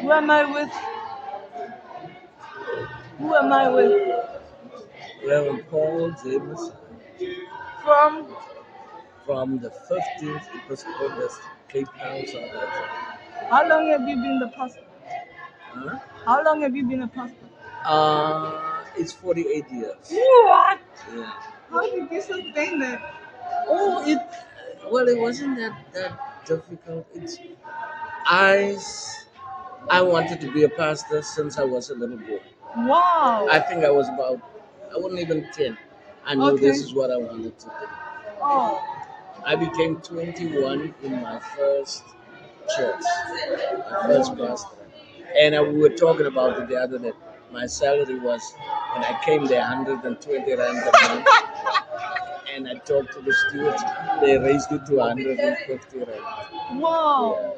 Who am I with? Who am I with? Reverend Paul James From? from the 15th Episcopal District, Cape Town, South Africa. How long have you been the pastor? Huh? How long have you been a pastor? It's 48 years. What? Yeah. How did you sustain that? Oh, it wasn't that difficult. I I wanted to be a pastor since I was a little boy. Wow. I think I wasn't even 10. I knew this Okay. is what I wanted to do. Oh. I became 21 in my first church, my first pastor. And we were talking about it the other day. My salary was, when I came there, 120 rand a month. And I talked to the stewards, they raised it to 150 rand. Wow.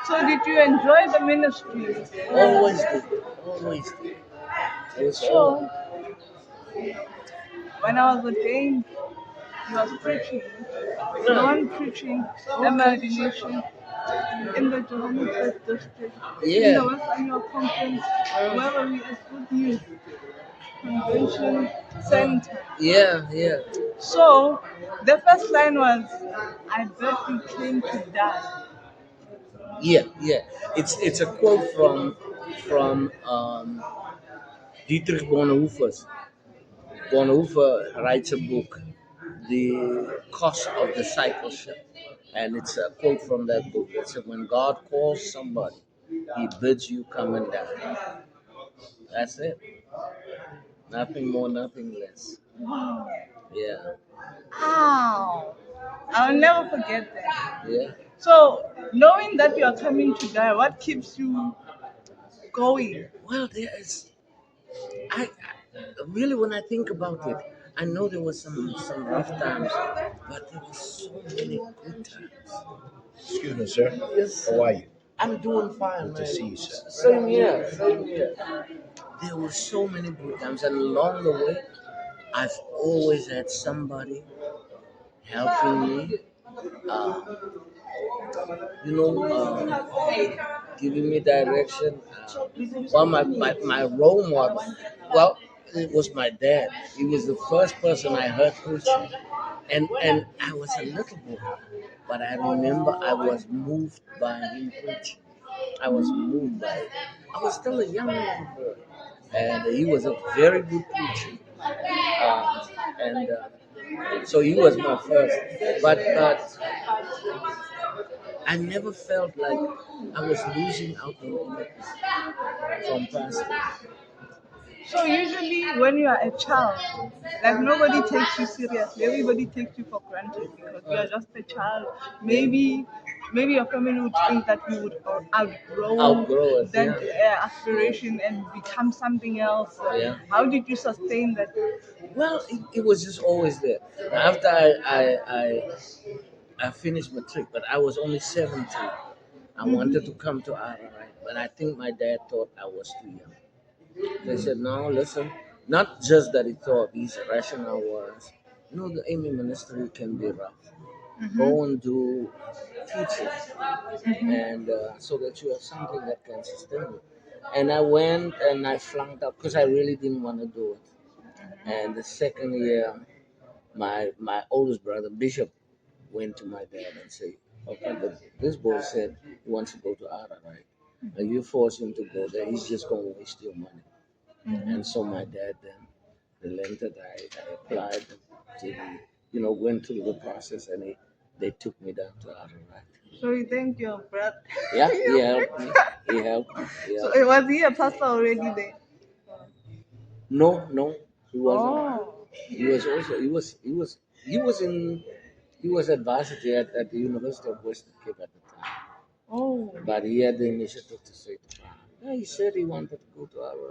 So did you enjoy the ministry? Always did, always did. It was So fun. when I was ordained, he was preaching. The Yeah. one preaching emargination in the Johannesburg district, in the Yeah. West Annual Conference, where were we at Good News Convention Center. Yeah, yeah. So the first line was, I bet we came to die. Yeah, yeah. It's a quote from Dietrich Bonhoeffer. Bonhoeffer writes a book, The Cost of Discipleship, and it's a quote from that book. It said, "When God calls somebody, He bids you come and die." That's it. Nothing more, nothing less. Wow. Yeah, Ow. I'll never forget that. yeah. So knowing that you are coming to die, what keeps you going? Well, really, when I think about it, I know there was some rough times, but there were so many good times. Excuse me, sir. Yes, How are you? I'm doing fine, Good to man. see you, sir. Same here, same here. There were so many good times, and along the way, I've always had somebody helping me, uh, giving me direction. Well, my role model, well, it was my dad. He was the first person I heard preaching, and I was a little boy, but I remember I was moved by him preaching. I was moved by it. I was still a young little boy, and he was a very good preacher. And so he was my first, but I never felt like I was losing out on anything from pastor. So usually when you are a child, like nobody takes you seriously. Everybody takes you for granted because you are just a child. Maybe your family would think that you would outgrow Outgrow it, that yeah. aspiration and become something else. Yeah. How did you sustain that? Well, it was just always there. After I finished matric, but I was only 17. I wanted to come to RRI, but I think my dad thought I was too young. They said, no, listen, not just that he thought, his rationale was, the Amy ministry can be rough. Go and do teaching, and so that you have something that can sustain you. And I went and I flunked out because I really didn't want to do it. And the second year, my oldest brother Bishop went to my dad and said, "Okay, but this boy said he wants to go to Ara, right? Now you force him to go there. He's just going to waste your money." And so my dad then relented. I applied to went through the process, and they took me down to Ara, right? So you thank your brother. Yeah, he helped me. He helped me. He So helped me. was he a pastor already there? No, no, he wasn't. Oh. He was also he was at varsity at the University of Western Cape at the time. Oh. But he had the initiative to say to Ghana. Yeah, he said he wanted to go to our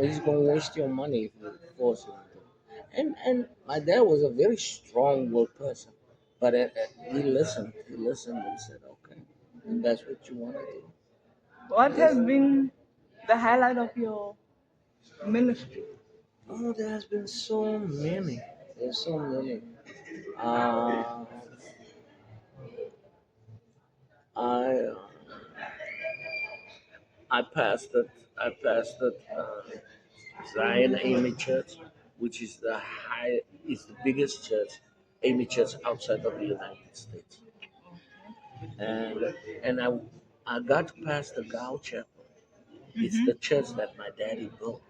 he's gonna waste your money if you force him to. And my dad was a very strong willed person. But he listened. He listened and said, okay, and that's what you want to do. What has been the highlight of your ministry? Oh, there has been so many. There's so many. Uh, I I pastored. I pastored Zion Amy Church, which is the biggest church, Amy Church outside of the United States, and I got to pastor Gow Chapel. It's Mm-hmm. the church that my daddy built.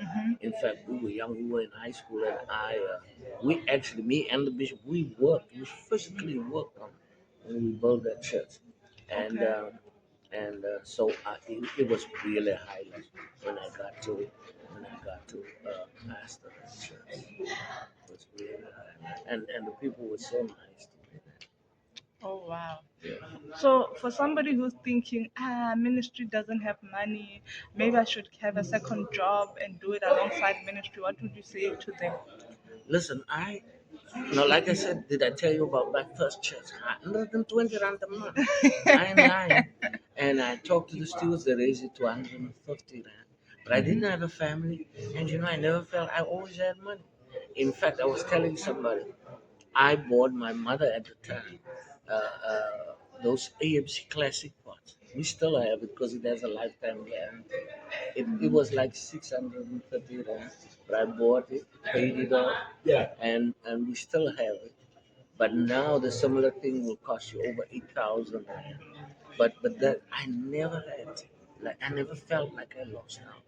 Mm-hmm. In fact, we were young, we were in high school, and we actually, me and the bishop, we physically worked on it when we built that church, and Okay. it was really a highlight when I got to pastor that church. It was really highlight, and the people were so nice to me. Oh wow. Yeah. So for somebody who's thinking, ministry doesn't have money, maybe I should have a second job and do it alongside ministry, what would you say to them? Listen, like I said, did I tell you about my first church? 120 rand a month. I ain't lying. And I talked to the stewards, they raised it to 150 rand. But I didn't have a family, and I never felt I always had money. In fact, I was telling somebody, I bought my mother at the time those AMC Classic pots. We still have it because it has a lifetime guarantee. It was like 630 rand, but I bought it, paid it off, and we still have it. But now the similar thing will cost you over 8,000 rand. But that I never had, like I never felt like I lost out.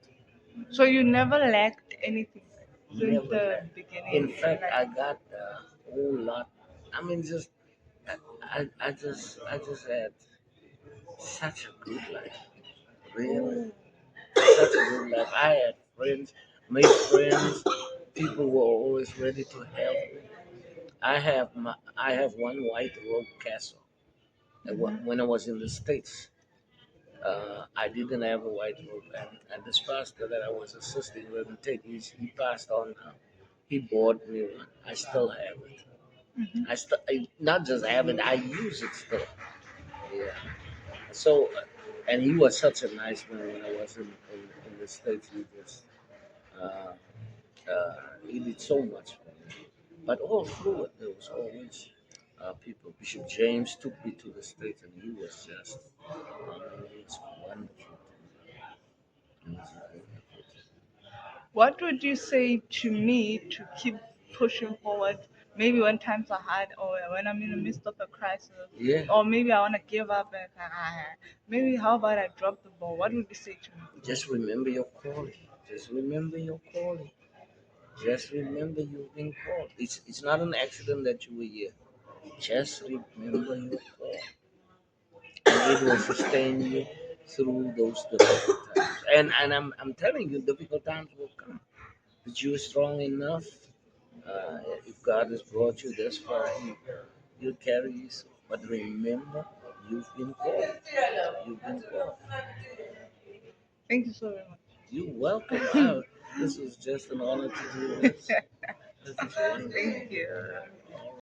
So you never lacked anything since Never the had. In beginning. fact, Like, I got a whole lot. I mean, just I just had such a good life, really, oh, such a good life. I had friends, made friends. People were always ready to help me. I have one white robe castle. mhm. When I was in the States, I didn't have a white robe, and this pastor that I was assisting with, he passed on now. He bought me one. I still have it. I not just have it, I use it still. Yeah. So, and he was such a nice man when I was in the States. Uh, he did so much for me. But all through it, there was always people. Bishop James took me to the States, and he was just always wonderful. He was wonderful. What would you say to me to keep pushing forward? Maybe when times are hard, or when I'm in the midst of a crisis, Yeah, or maybe I want to give up, and maybe how about I drop the ball? What would you say to me? just remember your calling. Just remember your calling. Just remember you've been called. It's not an accident that you were here. Just remember your call, and it will sustain you through those difficult times. And I'm telling you, difficult times will come. But you're strong enough. If God has brought you this far, He'll carry you through. But remember, you've been called. You've been called. Thank you so very You're welcome. much. This was just an honor to do this. This is wonderful. Thank you. All